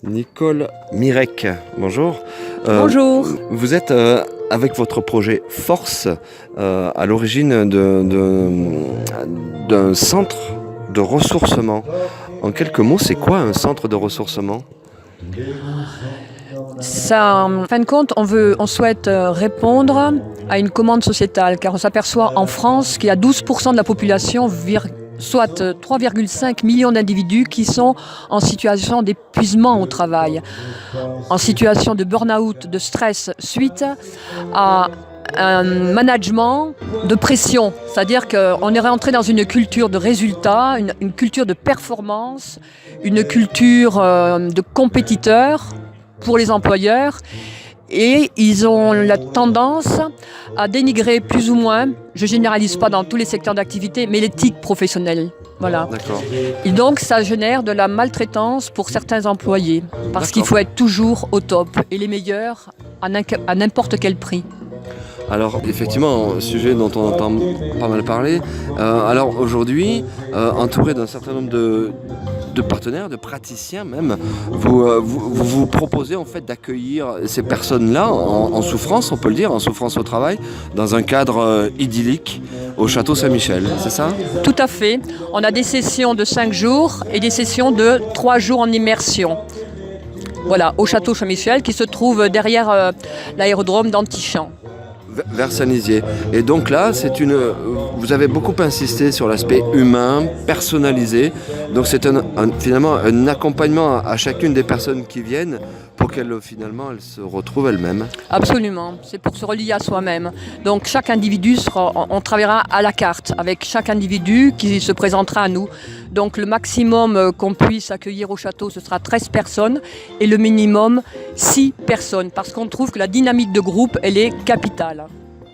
Nicole Mirec, bonjour. Bonjour. Vous êtes avec votre projet Force à l'origine d'un centre de ressourcement. En quelques mots, c'est quoi un centre de ressourcement? Ça, en fin de compte, on souhaite répondre à une commande sociétale, car on s'aperçoit en France qu'il y a 12% de la population, soit 3,5 millions d'individus qui sont en situation d'épuisement au travail, en situation de burn-out, de stress, suite à un management de pression. C'est-à-dire qu'on est rentré dans une culture de résultats, une culture de performance, une culture de compétiteurs pour les employeurs. Et ils ont la tendance à dénigrer plus ou moins, je ne généralise pas dans tous les secteurs d'activité, mais l'éthique professionnelle. Voilà. D'accord. Et donc ça génère de la maltraitance pour certains employés, parce qu'il faut être toujours au top et les meilleurs à n'importe quel prix. Alors effectivement, un sujet dont on entend pas mal parler. Alors aujourd'hui, entouré d'un certain nombre de partenaires, de praticiens même, vous proposez en fait d'accueillir ces personnes-là en souffrance, on peut le dire, en souffrance au travail, dans un cadre idyllique au Château Saint-Michel, c'est ça? Tout à fait. On a des sessions de 5 jours et des sessions de 3 jours en immersion. Voilà, au Château Saint-Michel qui se trouve derrière l'aérodrome d'Antichamps. Vers Saint-Nizier. Et donc là, vous avez beaucoup insisté sur l'aspect humain, personnalisé. Donc c'est finalement un accompagnement à chacune des personnes qui viennent pour qu'elles finalement elles se retrouvent elles-mêmes. Absolument, c'est pour se relier à soi-même. Donc chaque individu on travaillera à la carte avec chaque individu qui se présentera à nous. Donc le maximum qu'on puisse accueillir au château, ce sera 13 personnes et le minimum 6 personnes parce qu'on trouve que la dynamique de groupe, elle est capitale.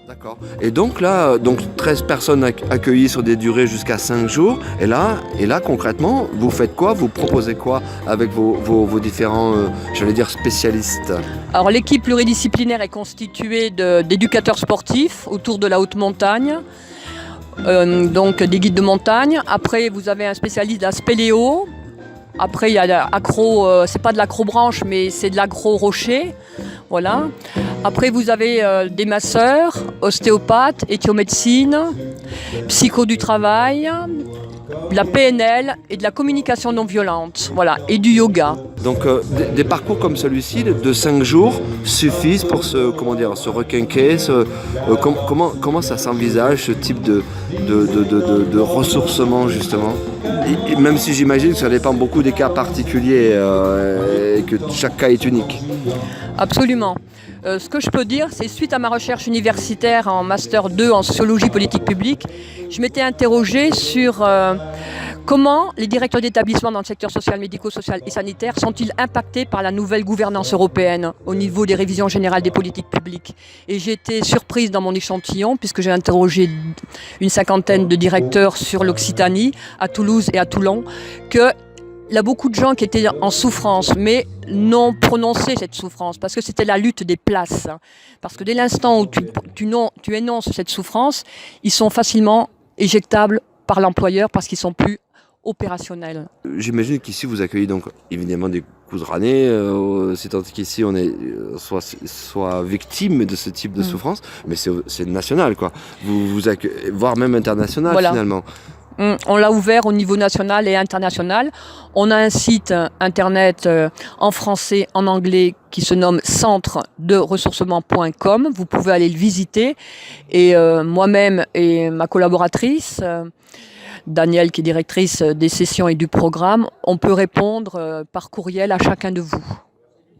D'accord. Et donc là, 13 personnes accueillies sur des durées jusqu'à 5 jours. Et là, concrètement, vous faites quoi? Vous proposez quoi avec vos différents, j'allais dire, spécialistes? Alors l'équipe pluridisciplinaire est constituée d'éducateurs sportifs autour de la haute montagne. Donc des guides de montagne. Après, vous avez un spécialiste de la spéléo. Après, il y a l'accro, c'est pas de l'accrobranche, mais c'est de l'aggro-rocher. Voilà. Après, vous avez des masseurs, ostéopathes, éthiomédecine, psycho du travail, de la PNL et de la communication non violente. Voilà. Et du yoga. Donc des parcours comme celui-ci de 5 jours suffisent pour se requinquer. Comment ça s'envisage ce type de ressourcement justement? Et même si j'imagine que ça dépend beaucoup des cas particuliers et que chaque cas est unique. Absolument. Ce que je peux dire, c'est suite à ma recherche universitaire en Master 2 en sociologie politique publique, je m'étais interrogée sur comment les directeurs d'établissements dans le secteur social, médico-social et sanitaire sont-ils impactés par la nouvelle gouvernance européenne au niveau des révisions générales des politiques publiques. Et j'ai été surprise dans mon échantillon, puisque j'ai interrogé une 50aine de directeurs sur l'Occitanie, à Toulouse et à Toulon, que il y a beaucoup de gens qui étaient en souffrance, mais non prononcé cette souffrance, parce que c'était la lutte des places. Parce que dès l'instant où tu énonces cette souffrance, ils sont facilement éjectables par l'employeur parce qu'ils sont plus opérationnels. J'imagine qu'ici vous accueillez donc évidemment des Couzranais, c'est tant qu'ici on est soit victime de ce type de souffrance, mais c'est national quoi. Vous accueillez, voire même international voilà. Finalement. On l'a ouvert au niveau national et international. On a un site internet en français, en anglais, qui se nomme centre-de-ressourcement.com. Vous pouvez aller le visiter. Et moi-même et ma collaboratrice, Danielle, qui est directrice des sessions et du programme, on peut répondre par courriel à chacun de vous.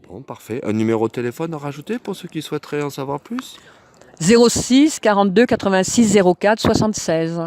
Bon, parfait. Un numéro de téléphone à rajouter pour ceux qui souhaiteraient en savoir plus? 06 42 86 04 76.